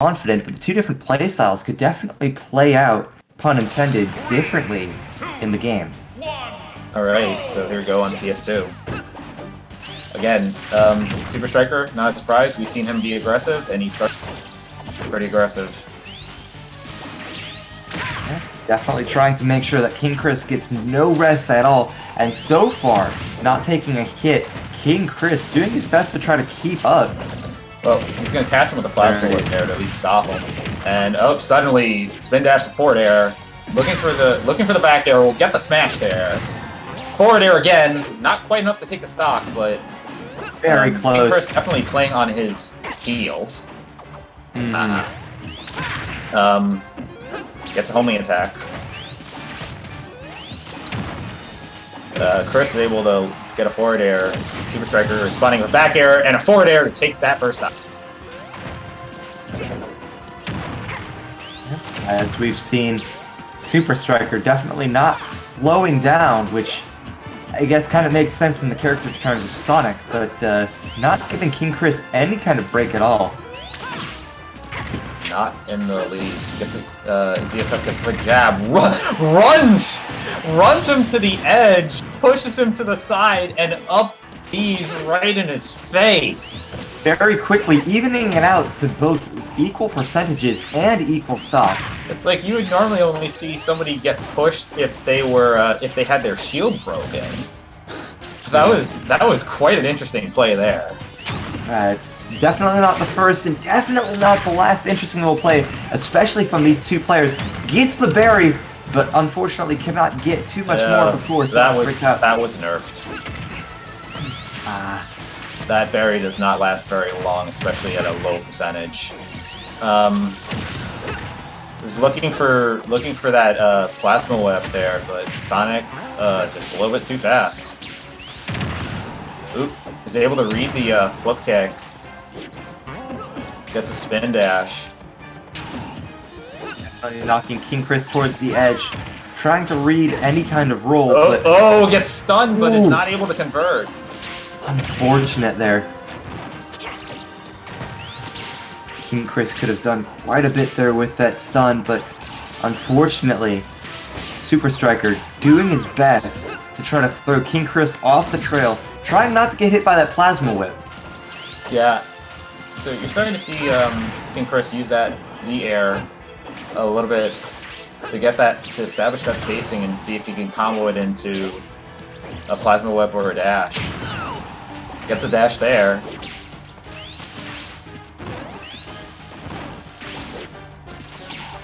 confident, but the two different playstyles could definitely play out, pun intended, differently in the game. Alright, so here we go on PS2. Again, SuperStriker, not a surprise. We've seen him be aggressive, and he starts pretty aggressive. Yeah, definitely trying to make sure that King Chris gets no rest at all, and so far, not taking a hit. King Chris doing his best to try to keep up. Well, he's going to catch him with the plasma whip there to at least stop him. And oh, suddenly, spin dash to forward air. Looking for the back air, will get the smash there. Forward air again, not quite enough to take the stock, but very close. King Chris definitely playing on his heels. Gets a homing attack. Chris is able to get a forward air. SuperStriker responding with back air and a forward air to take that first stop. As we've seen, SuperStriker definitely not slowing down, which I guess kind of makes sense in the character terms of Sonic, but not giving King Chris any kind of break at all. Not in the least. Gets his ESS gets a quick jab. Runs him to the edge, pushes him to the side, and up B's right in his face. Very quickly, evening it out to both equal percentages and equal stock. It's like you would normally only see somebody get pushed if they were if they had their shield broken. That was quite an interesting play there. It's definitely not the first and definitely not the last interesting little play, especially from these two players. Gets the berry, but unfortunately cannot get too much more before that was nerfed. That berry does not last very long, especially at a low percentage. Was looking for that plasma web there, but Sonic just a little bit too fast. Oop, is able to read the flip kick. Gets a spin dash. Knocking King Chris towards the edge, trying to read any kind of roll. Gets stunned, but is not able to convert. Unfortunate there. King Chris could have done quite a bit there with that stun, but unfortunately, SuperStriker doing his best to try to throw King Chris off the trail, trying not to get hit by that plasma whip. Yeah. So you're starting to see King Chris use that Z-Air a little bit to get that, to establish that spacing and see if he can combo it into a plasma whip or a dash. Gets a dash there.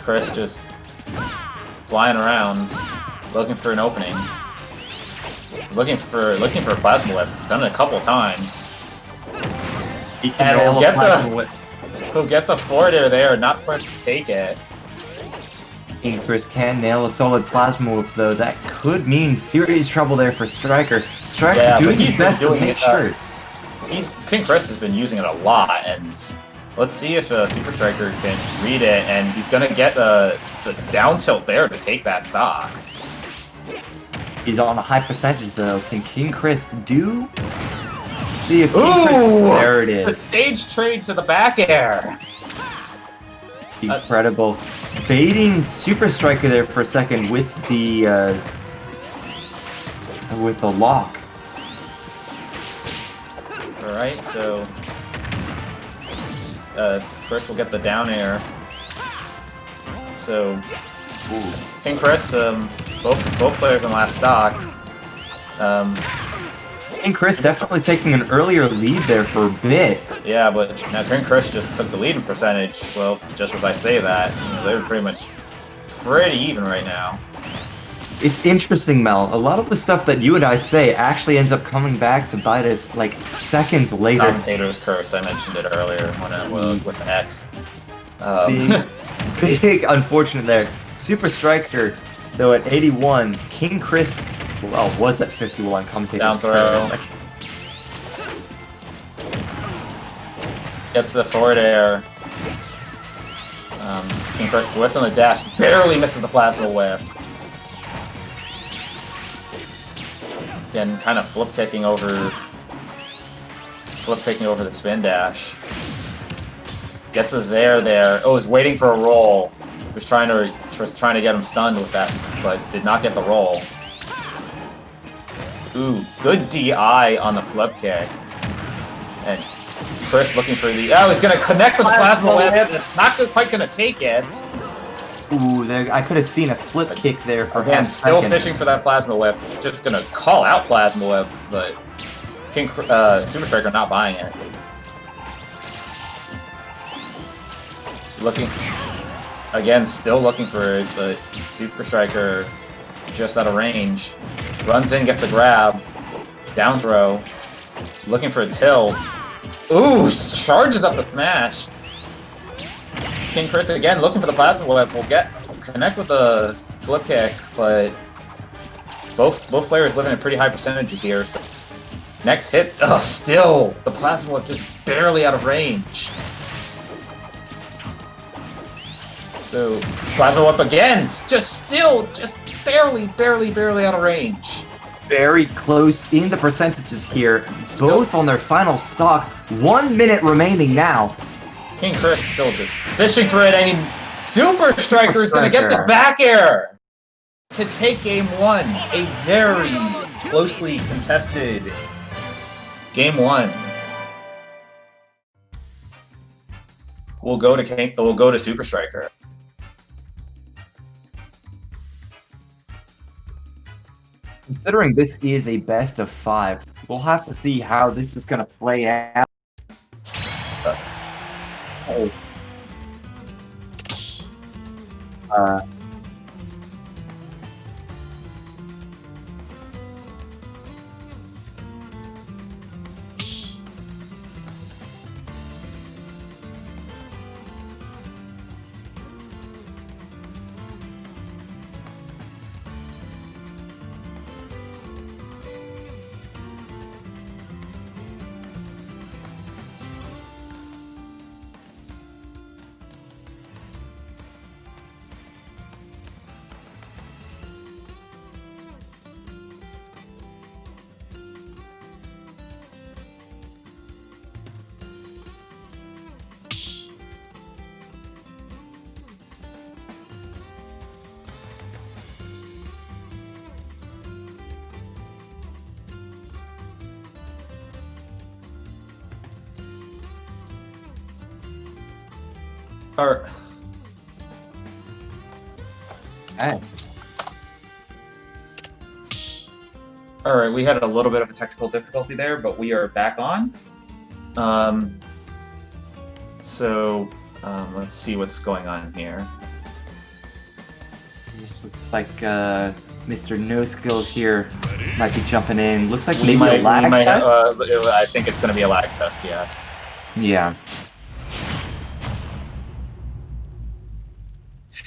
Chris just flying around, looking for an opening. Looking for a plasma whip. Done it a couple times. And he'll get the forward air there, not quite take it. King Chris can nail a solid plasma whip though. That could mean serious trouble there for Striker. Striker doing his best to make sure. King Chris has been using it a lot, and let's see if SuperStriker can read it, and he's gonna get the down tilt there to take that stock. He's on a high percentage though. Can King Chris do? See if King Chris, there it is. The stage trade to the back air. Incredible. Baiting SuperStriker there for a second with the lock. Alright, so Chris will get the down air. So King Chris, both players in last stock. King Chris definitely taking an earlier lead there for a bit. Yeah, but now King Chris just took the lead in percentage. Well, just as I say that, they're pretty even right now. It's interesting, Mel. A lot of the stuff that you and I say actually ends up coming back to bite us like seconds later. Commentator's curse. I mentioned it earlier when it was with an X. Big unfortunate there. SuperStriker, though at 81, King Chris, well, was at 51. Commentator's down throw. Gets the forward air. King Chris whiffs on the dash, barely misses the plasma whip. Again, kind of flip kicking over the spin dash. Gets a Zaire there. Oh, was waiting for a roll. Was trying to get him stunned with that, but did not get the roll. Ooh, good DI on the flip kick. And Chris looking for the... Oh, he's going to connect with the Plasma Whip. It's not quite going to take it. Ooh, there, I could have seen a flip kick there for Again, still fishing for that Plasma Whip. Just going to call out Plasma Whip, but SuperStriker not buying it. Looking... Again, still looking for it, but SuperStriker just out of range. Runs in, gets a grab. Down throw. Looking for a tilt. Ooh, charges up the smash. King Chris again looking for the Plasma Whip. Will connect with the flip kick, but both players living at pretty high percentages here. So next hit, still the Plasma Whip just barely out of range. So Plasma Whip again, just barely out of range. Very close in the percentages here. Both on their final stock. 1 minute remaining now. King Chris still just fishing for it, and SuperStriker is going to get the back air to take game one. A very closely contested game one. We'll go to SuperStriker. Considering this is a best of 5, we'll have to see how this is going to play out. Alright, we had a little bit of a technical difficulty there, but we are back on. Let's see what's going on here. This looks like Mr. No Skills here might be jumping in. Looks like maybe a lag test? I think it's going to be a lag test, yes. Yeah.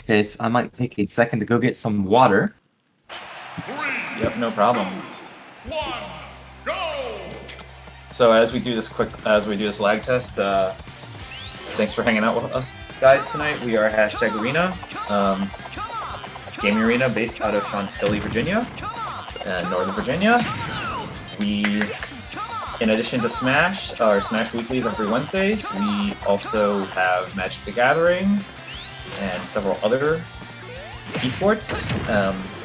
Okay, so I might take a second to go get some water. Yep, no problem. 1, go! So as we do this lag test, thanks for hanging out with us guys tonight. We are #Arena, gaming arena based out of Chantilly, Virginia, Northern Virginia. We, in addition to Smash, our Smash Weeklies every Wednesdays, we also have Magic the Gathering and several other esports.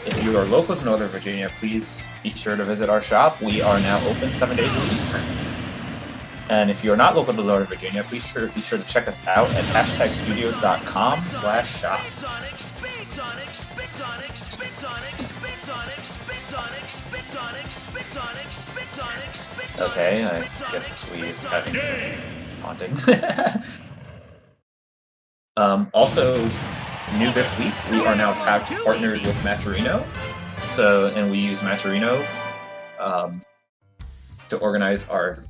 If you are local to Northern Virginia, please be sure to visit our shop. We are now open 7 days a week. And if you are not local to Northern Virginia, please be sure to check us out at #studios.com/shop. Okay, I guess we're having some haunting. Also, new this week, we are now partnered with Matcherino. And we use Matcherino to organize our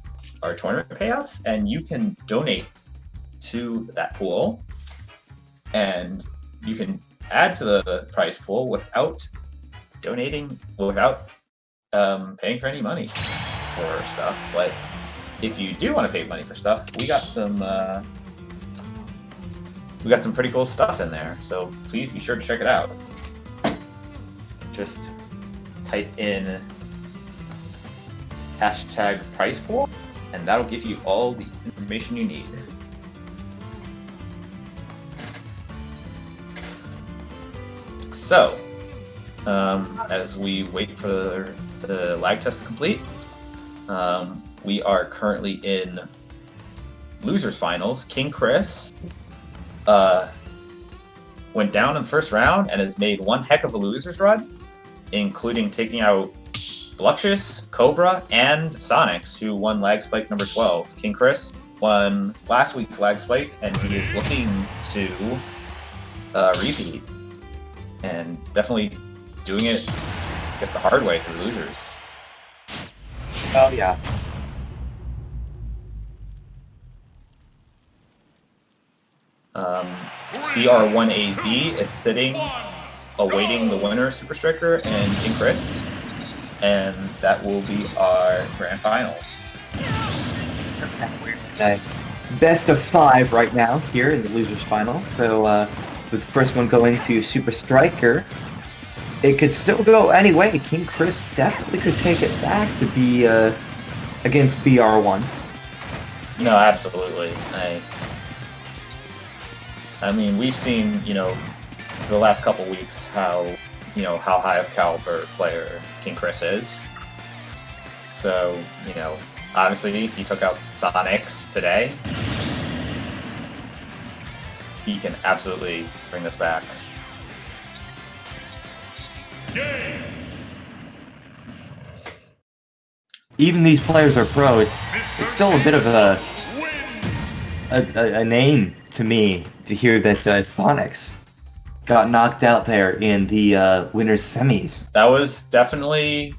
tournament payouts, and you can donate to that pool, and you can add to the prize pool without paying for any money for stuff. But if you do want to pay money for stuff, we got some pretty cool stuff in there, so please be sure to check it out. Just type in #prize pool, and that'll give you all the information you need. So, as we wait for the lag test to complete, we are currently in losers finals. King Chris went down in the first round and has made one heck of a losers run, including taking out Bluxious, Cobra, and Sonics, who won Lagspike number 12. King Chris won last week's Lagspike, and he is looking to repeat, and definitely doing it, I guess, the hard way through losers. Oh yeah. BR1AB is sitting, awaiting the winner, SuperStriker and King Chris, and that will be our grand finals. Best of 5 right now here in the losers final. So with the first one going to SuperStriker, it could still go any way. King Chris definitely could take it back to be against BR1. No, absolutely. I mean, we've seen, for the last couple weeks how high of caliber player King Chris is. So, obviously he took out Sonics today. He can absolutely bring this back. Even these players are pro. It's still a bit of a name to me to hear that Sonics got knocked out there in the winners semis. That was definitely,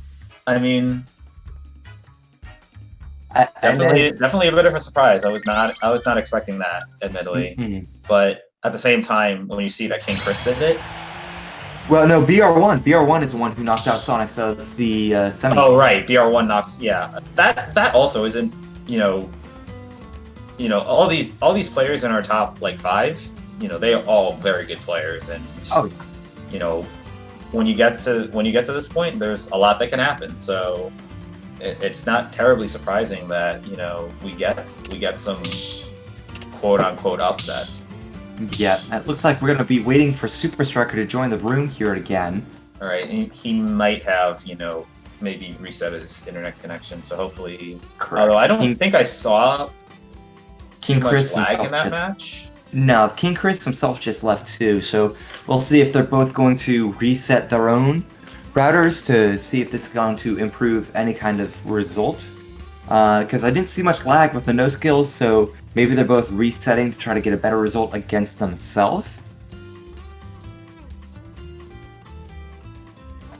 definitely a bit of a surprise. I was not expecting that, admittedly. Mm-hmm. But at the same time, when you see that King Chris did it. Well, no, BR1 is the one who knocked out Sonics of the semis. Oh right, BR1 knocks. Yeah, that also isn't. All these players in our top 5. They are all very good players, and when you get to this point, there's a lot that can happen. So it's not terribly surprising that we get some quote unquote upsets. Yeah, it looks like we're gonna be waiting for SuperStriker to join the room here again. All right, he might have maybe reset his internet connection, so hopefully. Correct. Although I don't think I saw King too much Chris lag in that match. No, King Chris himself just left too, so we'll see if they're both going to reset their own routers to see if this is going to improve any kind of result. Because I didn't see much lag with the no skills, so maybe they're both resetting to try to get a better result against themselves.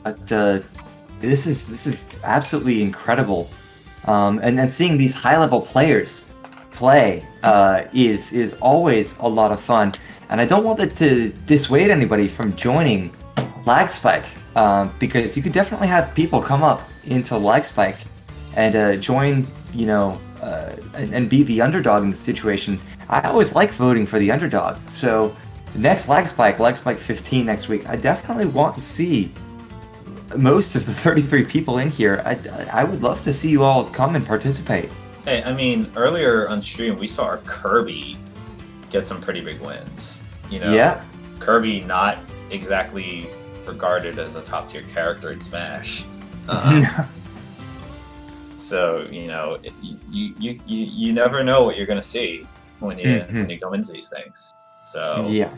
But this is absolutely incredible, and seeing these high-level players play is always a lot of fun, and I don't want it to dissuade anybody from joining Lagspike, because you could definitely have people come up into Lagspike and join, and be the underdog in the situation. I always like voting for the underdog, so next Lagspike 15 next week, I definitely want to see most of the 33 people in here. I would love to see you all come and participate. Hey, earlier on stream we saw our Kirby get some pretty big wins. Yeah. Kirby not exactly regarded as a top tier character in Smash. So you never know what you're gonna see when you go into these things. So yeah,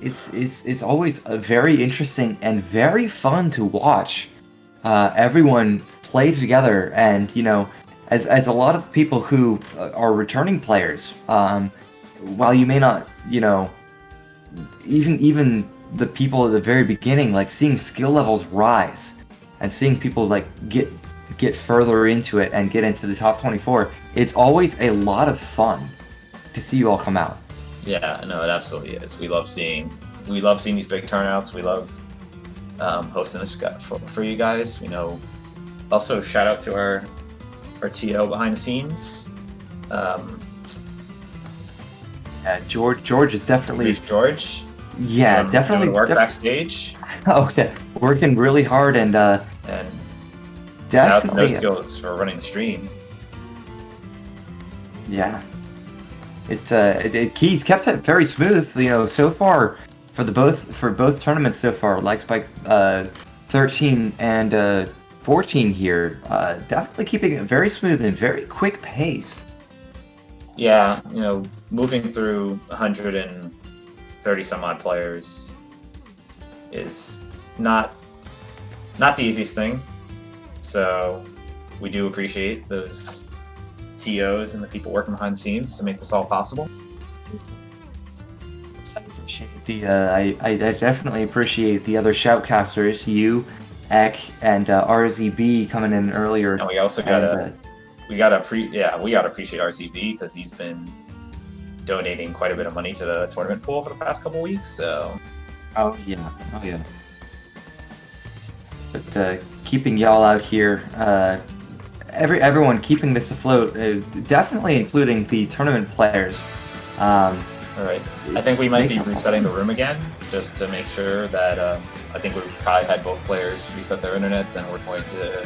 it's always a very interesting and very fun to watch everyone play together, and as a lot of people who are returning players, while you may not, even the people at the very beginning, like seeing skill levels rise and seeing people get further into it and get into the top 24, it's always a lot of fun to see you all come out. Yeah, no, it absolutely is. We love seeing these big turnouts. We love hosting this for you guys. Also shout out to our TO behind the scenes. George is definitely George. Yeah, definitely doing work backstage. Oh, yeah, working really hard and definitely shout out to No Skills for running the stream. Yeah, he's kept it very smooth. So far for both tournaments so far. Lagspike 13 and 14 here, definitely keeping it very smooth and very quick pace. Yeah, moving through 130 some odd players is not the easiest thing. So we do appreciate those TOs and the people working behind the scenes to make this all possible. I appreciate I definitely appreciate the other shoutcasters, you, Ek, and RZB coming in earlier. And we also we gotta appreciate RZB because he's been donating quite a bit of money to the tournament pool for the past couple weeks. So. Oh yeah. But keeping y'all out here, everyone keeping this afloat, definitely including the tournament players. All right. I think we might be resetting the room again, just to make sure that I think we've probably had both players reset their internets, and we're going to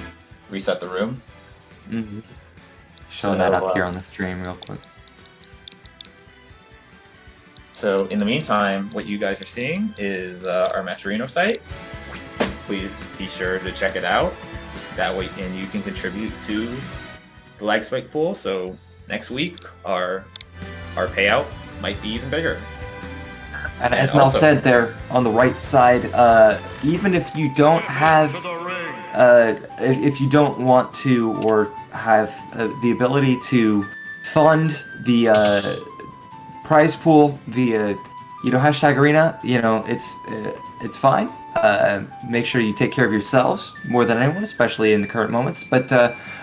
reset the room. Mm-hmm. Showing that up here on the stream real quick. So in the meantime, what you guys are seeing is our Maturino site. Please be sure to check it out. That way, and you can contribute to the Lagspike pool. So next week, our payout might be even bigger. And as Mel said there on the right side, even if you don't have, if you don't want to or have the ability to fund the prize pool via, #arena, it's fine. Make sure you take care of yourselves more than anyone, especially in the current moments. But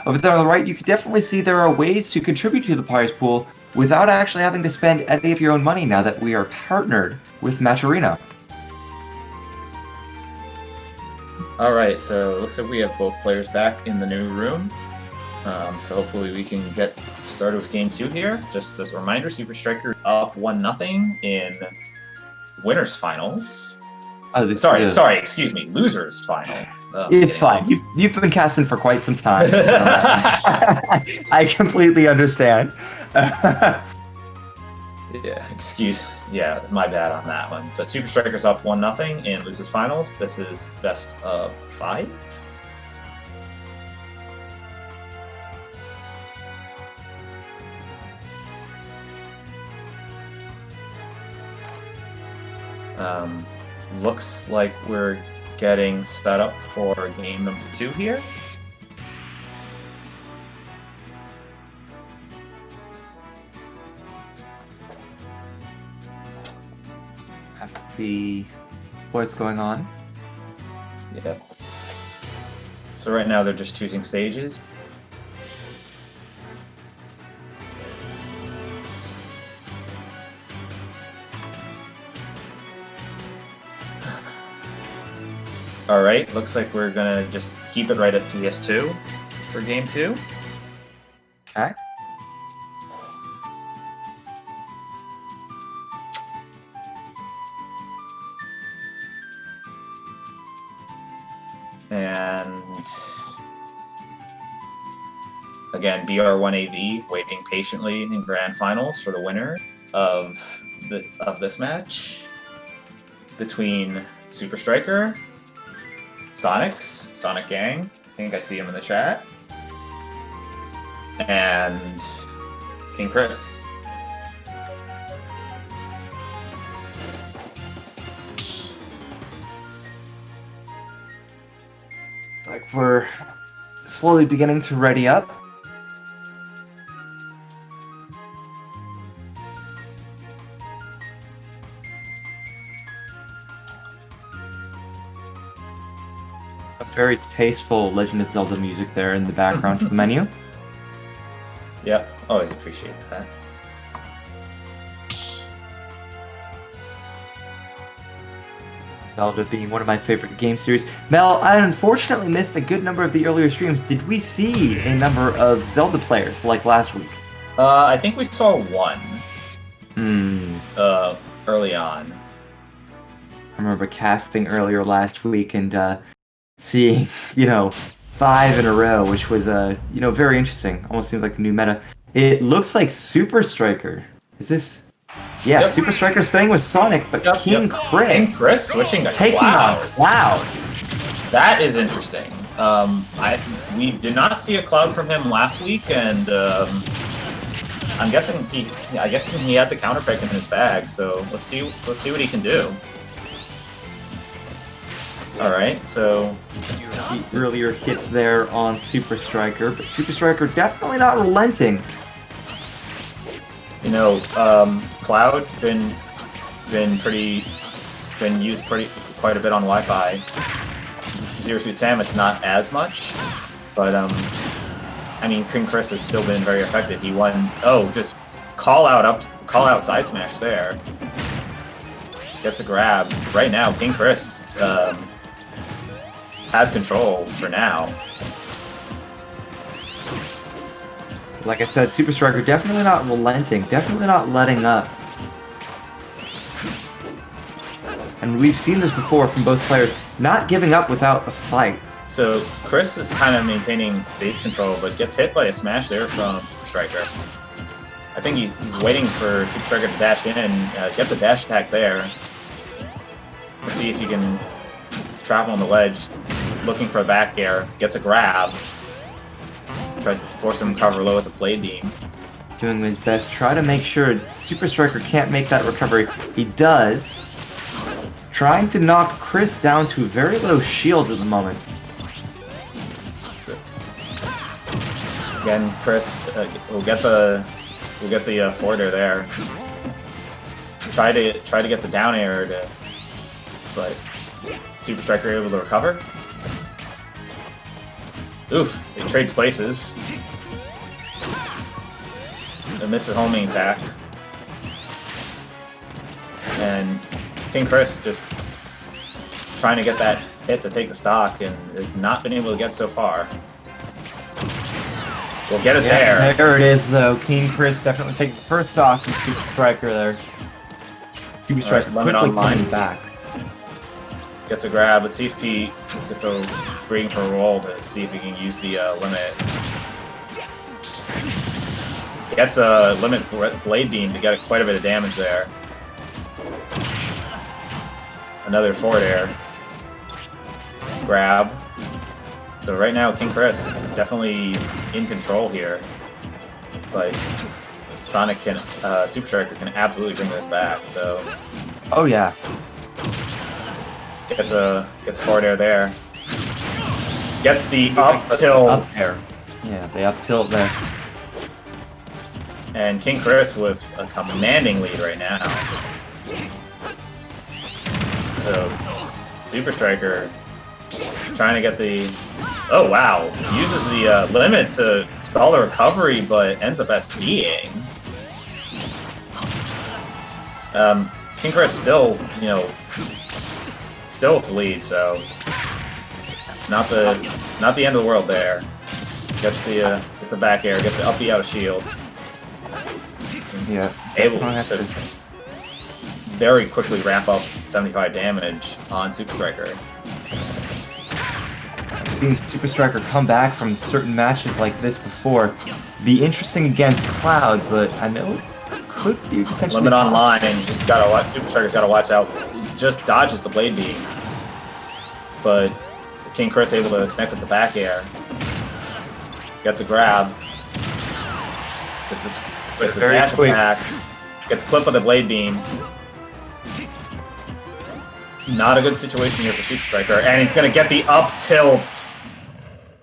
over there on the right, you can definitely see there are ways to contribute to the prize pool without actually having to spend any of your own money now that we are partnered with Maturino. All right, so it looks like we have both players back in the new room. So hopefully we can get started with game 2 here. Just as a reminder, SuperStriker is up 1-0 in winners finance. Excuse me, losers final. It's fine. You've been casting for quite some time. So, I completely understand. Yeah, it's my bad on that one. But SuperStriker's up 1-0 in losers finals. This is best of 5. Looks like we're getting set up for game number 2 here. Have to see what's going on. Yeah. So right now they're just choosing stages. Alright, looks like we're gonna just keep it right at PS2 for game 2. Okay. And again, BR1AV waiting patiently in grand finals for the winner of this match between SuperStriker, Sonic Gang, I think I see him in the chat, and King Chris. Like we're slowly beginning to ready up. Some very tasteful Legend of Zelda music there in the background for the menu. Yep, always appreciate that. Zelda being one of my favorite game series. Mel, I unfortunately missed a good number of the earlier streams. Did we see a number of Zelda players like last week? I think we saw one. Early on. I remember casting earlier last week and seeing, 5 in a row, which was, very interesting. Almost seems like the new meta. It looks like SuperStriker. Is this Yeah, Yep. SuperStriker staying with Sonic, but Yep, King yep. Chris King Chris switching to taking Cloud. on Cloud. That is interesting. We did not see a Cloud from him last week, and I'm guessing he had the counter pick in his bag. So let's see what he can do. All right, so The earlier hits there on SuperStriker, but SuperStriker definitely not relenting. you know, Cloud been used quite a bit on Wi-Fi. Zero Suit Samus not as much, but I mean King Chris has still been very effective. He won. Oh, just call out side smash there. Gets a grab right now. King Chris has control for now. Like I said, SuperStriker definitely not relenting, definitely not letting up. And we've seen this before from both players, not giving up without a fight. So Chris is kind of maintaining stage control, but gets hit by a smash there from SuperStriker. I think he's waiting for SuperStriker to dash in and gets a dash attack there. Let's see if he can trap him on the ledge. Looking for a back air, gets a grab. Tries to force him to cover low with the blade beam. Doing his best, try to make sure SuperStriker can't make that recovery. He does. Trying to knock Chris down to very low shield at the moment. So, again, Chris will get the forward air there. Try to get the down air but SuperStriker able to recover. Oof! They trade places. They miss the homing attack, and King Chris just trying to get that hit to take the stock and has not been able to get so far. We'll get it there. There it is, though. King Chris definitely taking the first stock from SuperStriker there. SuperStriker Limit quickly online. coming back. Gets a grab. Let's see if he gets a spring for a roll to see if he can use the limit. Gets a limit blade beam to get quite a bit of damage there. Another forward air. Grab. So right now, King Chris definitely in control here, but Sonic can, SuperStriker can absolutely bring this back. So Oh yeah. gets a forward air there. Gets the up tilt. Up there. Yeah, they up tilt there. And King Chris with a commanding lead right now. So SuperStriker trying to get the... Oh wow! Uses the limit to stall the recovery, but ends up SDing. King Chris still, still with the lead, so not the end of the world there. Gets the back air, gets the up B out of shield. Yeah. Able definitely to has to- very quickly ramp up 75 damage on SuperStriker. I've seen SuperStriker come back from certain matches like this before. Be interesting against Cloud, but I know it could be potentially... Limit online, he's got to watch. SuperStriker's got to watch out. He just dodges the blade beam, but King Chris able to connect with the back air. Gets a grab. With the Very dash quick. attack. Gets clipped with the blade beam. Not a good situation here for SuperStriker, and he's gonna get the up tilt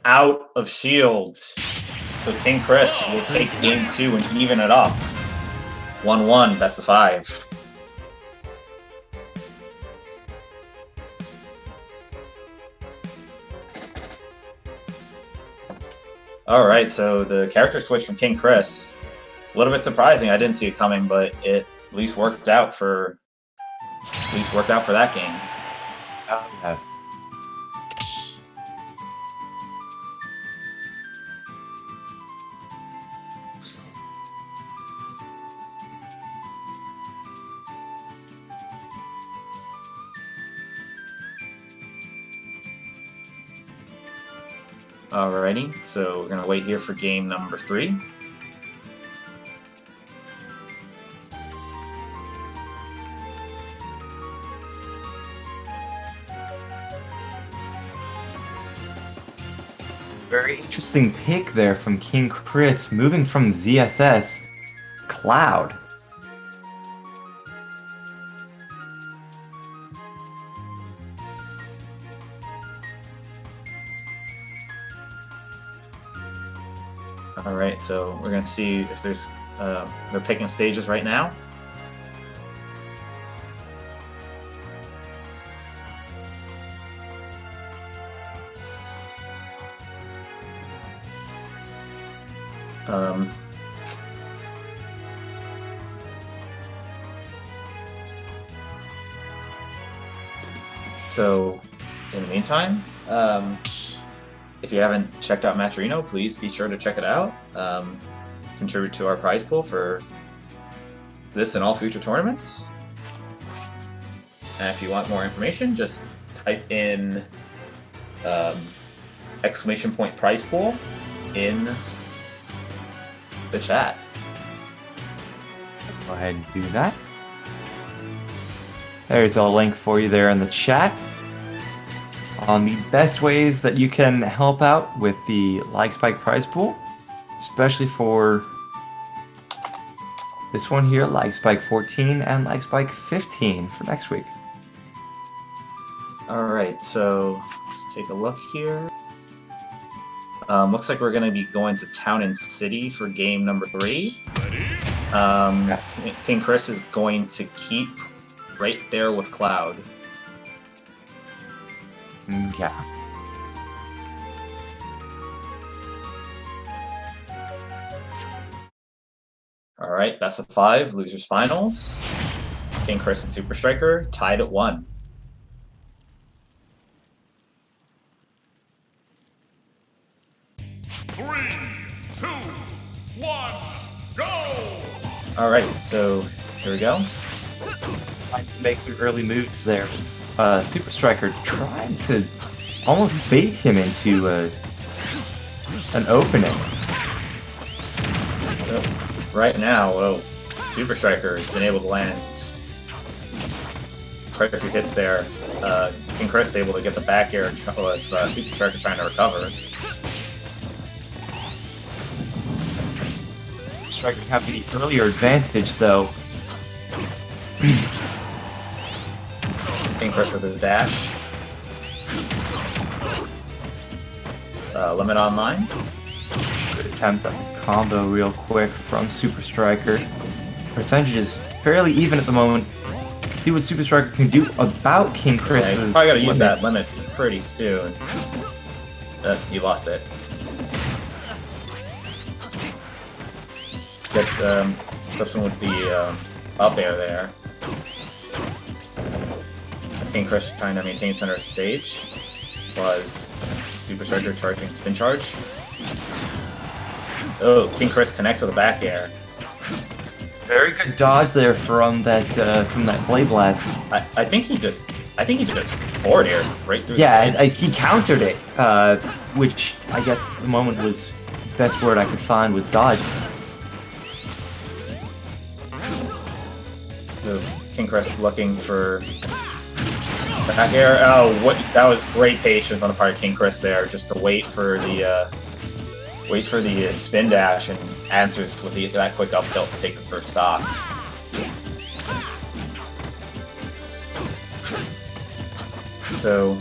out of shield. So King Chris will take game 2 and even it up. 1-1, best of 5. Alright, so the character switch from King Chris. A little bit surprising, I didn't see it coming, but it at least worked out for that game. Oh, yeah. Alrighty, so we're gonna wait here for game number 3. Very interesting pick there from King Chris, moving from ZSS Cloud. All right, so we're gonna see if there's they're picking stages right now. So, in the meantime, if you haven't checked out Matcherino, please be sure to check it out. Contribute to our prize pool for this and all future tournaments. And if you want more information, just type in ! prize pool in the chat. Go ahead and do that. There's a link for you there in the chat on the best ways that you can help out with the Lagspike prize pool, especially for this one here, Lagspike 14 and Lagspike 15 for next week. Alright, so let's take a look here. Looks like we're going to be going to Town and City for game number 3. King Chris is going to keep right there with Cloud. Yeah. Alright, best of 5, losers finals. King Chris and SuperStriker tied at 1. Three, two, one, go! Alright, so here we go. Trying to make some early moves there. SuperStriker trying to almost bait him into an opening. Right now, SuperStriker has been able to land quite a few hits there. King Chris able to get the back air with SuperStriker trying to recover. SuperStriker have the earlier advantage though. King Chris with a dash. Limit online. Good attempt at the combo real quick from SuperStriker. Percentage is fairly even at the moment. See what SuperStriker can do about King Chris. Yeah, he's probably got to use that limit pretty soon. You lost it. Gets clips him with the up air there. King Chris trying to maintain center stage. Was SuperStriker charging spin charge. Oh, King Chris connects with a back air. Very good dodge there from that Blade Blast. I think he just forward air right through. Yeah, he countered it, which I guess at the moment was the best word I could find was dodge. So King Chris looking for back air. Oh, that was great patience on the part of King Chris there, just to wait for the spin dash and answers with that quick up tilt to take the first stock. So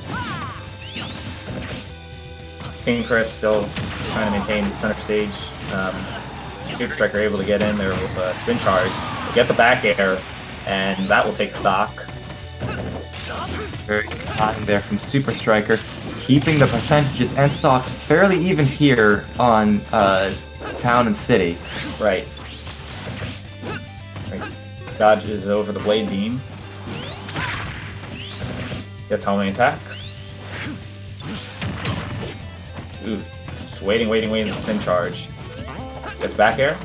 King Chris still trying to maintain center stage. SuperStriker able to get in there with a spin charge, get the back air, and that will take stock. Very good time there from SuperStriker, keeping the percentages and stocks fairly even here on Town and City. Right. Dodge is over the Blade Beam. Gets homing attack. Ooh, just waiting to spin charge. Gets back air.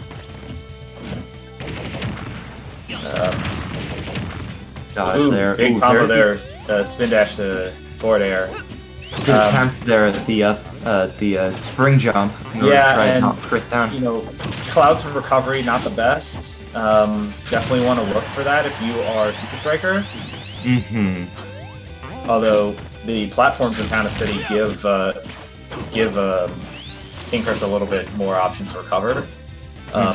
Dodge there. Big combo there. Spin dash to forward air. Good attempt there at the spring jump. In order to try to knock Chris down. You know, clouds for recovery not the best. Definitely want to look for that if you are SuperStriker. Although the platforms in Town and City give King Chris a little bit more options to recover.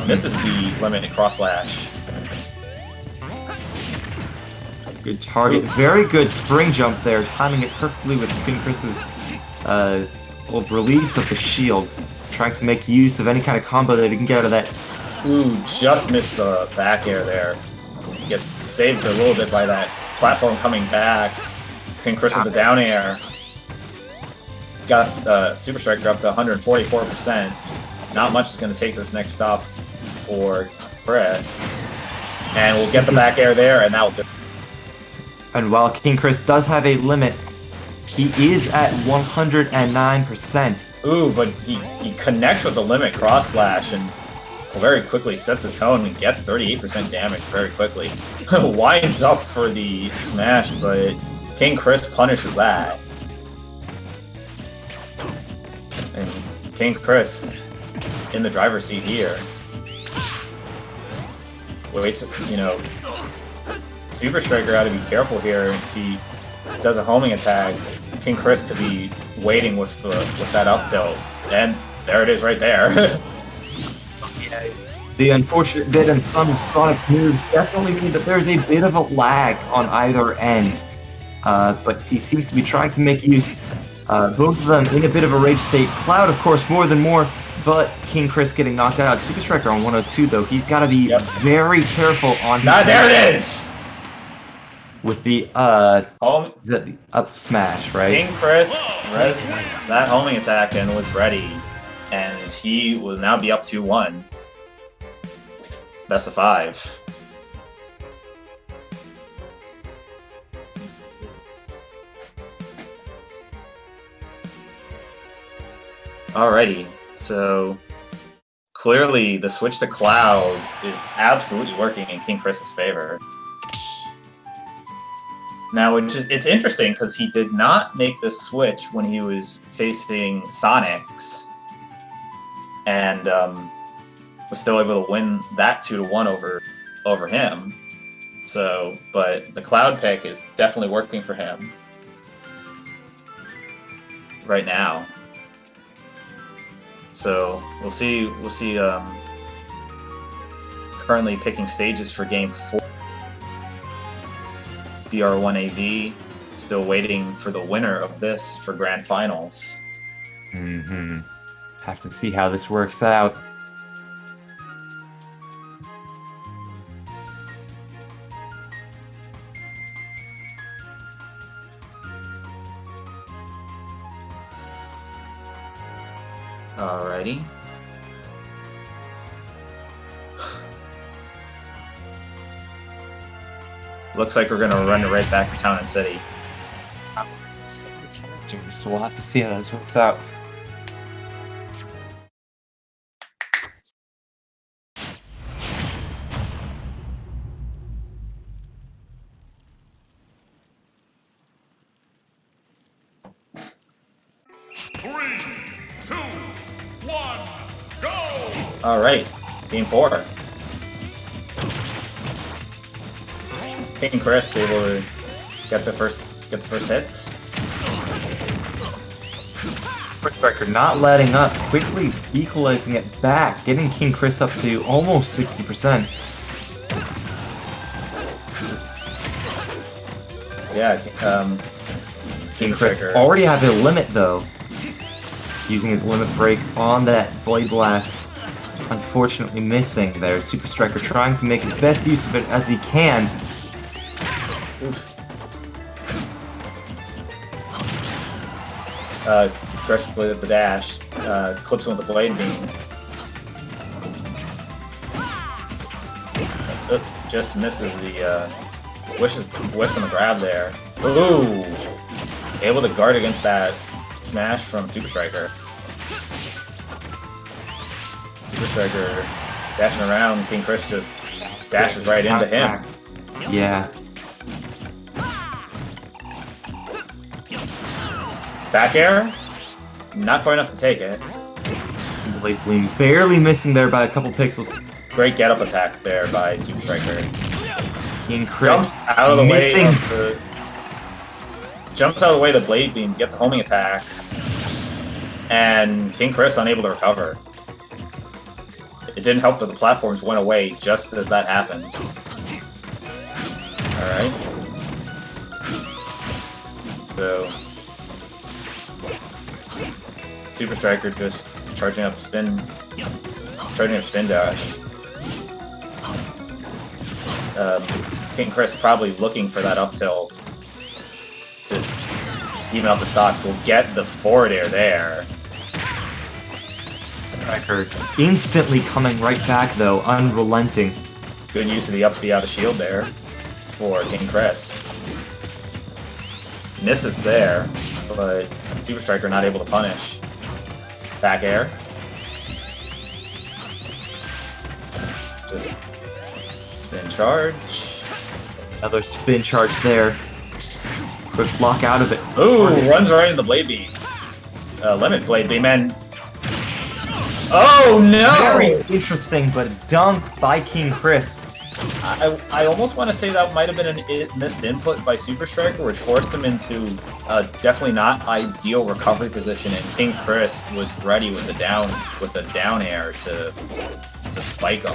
Misses the limit and cross slash. Good target. Very good spring jump there, timing it perfectly with King Chris's release of the shield. Trying to make use of any kind of combo that he can get out of that. Ooh, just missed the back air there. Gets saved a little bit by that platform coming back. King Chris with the down air. Got SuperStriker up to 144%. Not much is going to take this next stop for Chris. And we'll get the back air there, and that will do it. And while King Chris does have a limit, he is at 109%. Ooh, but he connects with the limit cross slash and very quickly sets the tone and gets 38% damage very quickly. Winds up for the smash, but King Chris punishes that. And King Chris in the driver's seat here. Wait, you know, SuperStriker got to be careful here. If he does a homing attack, King Chris could be waiting with that up tilt. And there it is right there. The unfortunate bit in some of Sonic's moves definitely mean that there's a bit of a lag on either end. But he seems to be trying to make use, both of them in a bit of a rage state. Cloud, of course, more than more, but King Chris getting knocked out. SuperStriker on 102, though. He's got to be very careful on his... There it is! With the up smash, right? King Chris read that homing attack and was ready. And he will now be up 2-1. Best of 5. Alrighty, so clearly the switch to Cloud is absolutely working in King Chris's favor. Now, it's interesting because he did not make the switch when he was facing Sonics, and was still able to win that 2-1 over him. So, but the Cloud pick is definitely working for him right now. So we'll see. Currently picking stages for Game 4. BR1AV still waiting for the winner of this for Grand Finals. Have to see how this works out. Alrighty. Looks like we're gonna run it right back to Town and City. So we'll have to see how this works out. Alright, Game 4. King Chris able to get the first hits. SuperStriker not letting up, quickly equalizing it back, getting King Chris up to almost 60%. Yeah, King Chris already have a limit though. Using his limit break on that Blade Blast. Unfortunately missing there. SuperStriker trying to make his best use of it as he can. Chris with the dash, clips him with the Blade Beam. Just misses the wish on the grab there. Ooh! Able to guard against that smash from SuperStriker. SuperStriker dashing around, King Chris just dashes right into him. Yeah. Back air? Not quite enough to take it. Blade Gleam barely missing there by a couple pixels. Great get-up attack there by SuperStriker. King Chris jumps out of the missing. Jumps out of the way of the Blade Beam, gets a homing attack. And King Chris unable to recover. It didn't help that the platforms went away just as that happened. Alright. So... SuperStriker just charging up spin dash. King Chris probably looking for that up tilt. Just even up the stocks will get the forward air there. Striker instantly coming right back though, unrelenting. Good use of the up B out of shield there for King Chris. Misses there, but SuperStriker not able to punish. Back air. Just spin charge. Another spin charge there. Quick block out of it. Ooh, runs right into the blade beam. Limit blade beam and... Oh no! Very interesting, but dunk by King Chris. I almost want to say that might have been a missed input by SuperStriker, which forced him into a definitely not ideal recovery position, and King Chris was ready with the down air to spike him.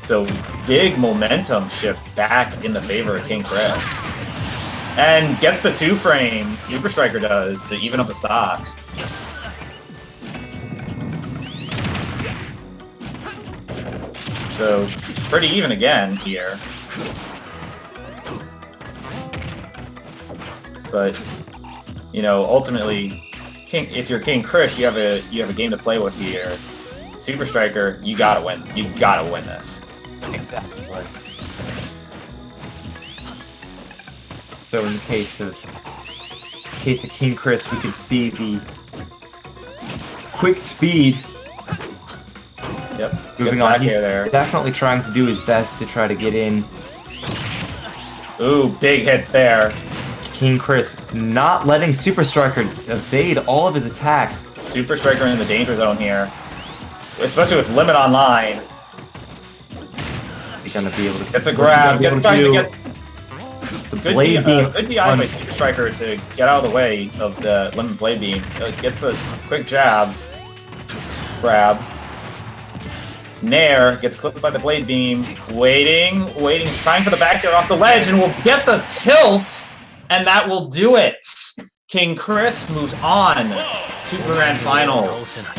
So big momentum shift back in the favor of King Chris, and gets the 2-frame. SuperStriker does to even up the stocks. So, pretty even again here. But, you know, ultimately, if you're King Chris, you have a game to play with here. SuperStriker, you gotta win. You gotta win this. Exactly. So in the case of King Chris, we could see the quick speed. Yep. Moving on, he's definitely trying to do his best to try to get in. Ooh, big hit there. King Chris not letting SuperStriker evade all of his attacks. SuperStriker in the danger zone here, especially with limit online. Is he gonna be able to? Gets a grab. Tries to get the blade beam. Good DI by SuperStriker to get out of the way of the limit blade beam. Gets a quick jab, grab. Nair gets clipped by the blade beam, waiting, trying for the back air off the ledge, and will get the tilt, and that will do it. King Chris moves on to Grand Finals.